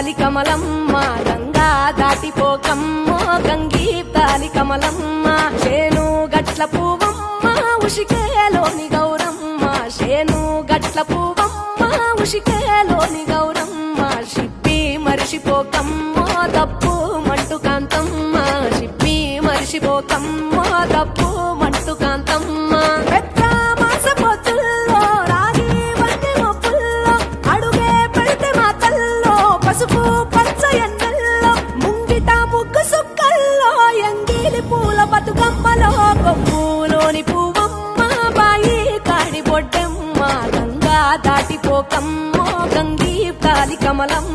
తాలి కమలమ్మ గంగా దాటిపోకమ్మో గంగీ తాలి కమలమ్మ శేను గట్ల పువ్వమ్మ ఉషికేలోని గౌరమ్మ శేను గట్ల పువ్వమ్మ ఉషికేలోని గౌరమ్మ షిప్పి మరిషిపోకమ్మో తప్పు మంటు కాంతమ్మ షిప్పి మరిషిపోకమ్మో తప్పు మంటు కాంతమ్మ పసుపు పచ్చ ఎండల్లో ముంగిట ముగ్గు సుక్కల్లో ఎంగిలి పూల బతుకమ్మలో కొమ్ములోని పువ్వమ్మ బాయి కాడి బొడ్డెమ్మ గంగా దాటిపోకమ్మో గంగీ తాలి కమలమ్మ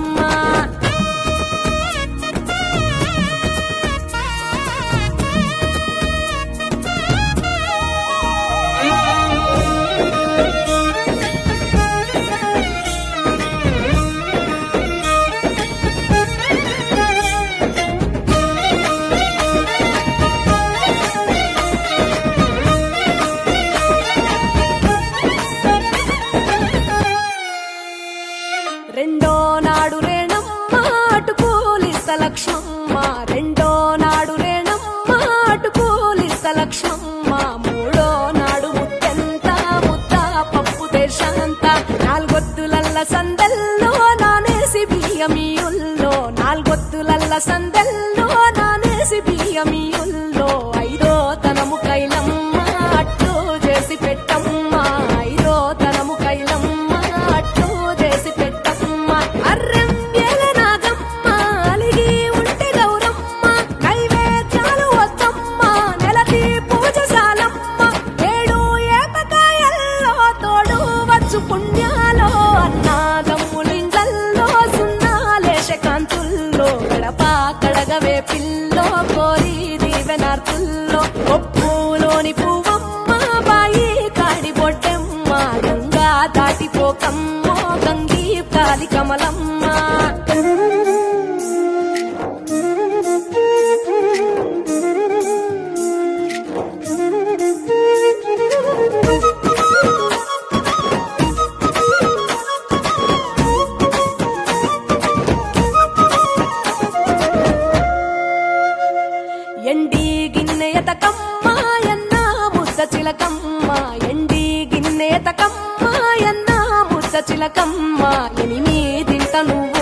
రెండో నాడు రేణమ్మ అటు పూలిస్త లక్ష్మమ్మ రెండో నాడు రేణమ్మ అటు పూలిస్త లక్ష్మమ్మ మూడో నాడు ముత్తెంత ముద్ద పప్పు దేశంత నాలుగొత్తులల్ల సందల్లో నానేసి బియ్యమియుల్లో నాలుగొత్తులల్ల సందల్లో నానేసి బియ్యమియుల్లో ఐదో తనము కైలమ్మ అట్టు చేసి పెట్టమ్మ ఐదో తనము కైలమ్మ అట్టు చేసి పెట్టమ్మ అర్రం ఏల నాగమ్మ అలిగి ఉంటే గౌరమ్మ నైవేద్యాలు వద్దమ్మ నెలకి పూజశాలమ్మ ఏడు ఏపకాయల్లో తోడు వచ్చు పుణ్యాలో అన్నాదమ్ములింగల్లో సున్నాలేశ కాంతుల్లో గడప కడగవే పిల్లో కోరి దీవెనార్తుల్లో ఒప్పులోని పువ్వమ్మ బాయి కాడి బొడ్డెమ్మ గంగా దాటిపోకమ్మో గంగీ తాలి కమలమ్మ ఎండి గిన్నెయతకమ్మ ఎన్న ముద్ద చిలకమ్మ ఎండి గిన్నెయతకమ్మ ఎన్న ముద్ద చిలకమ్మ ఎనిమిదింట నువ్వు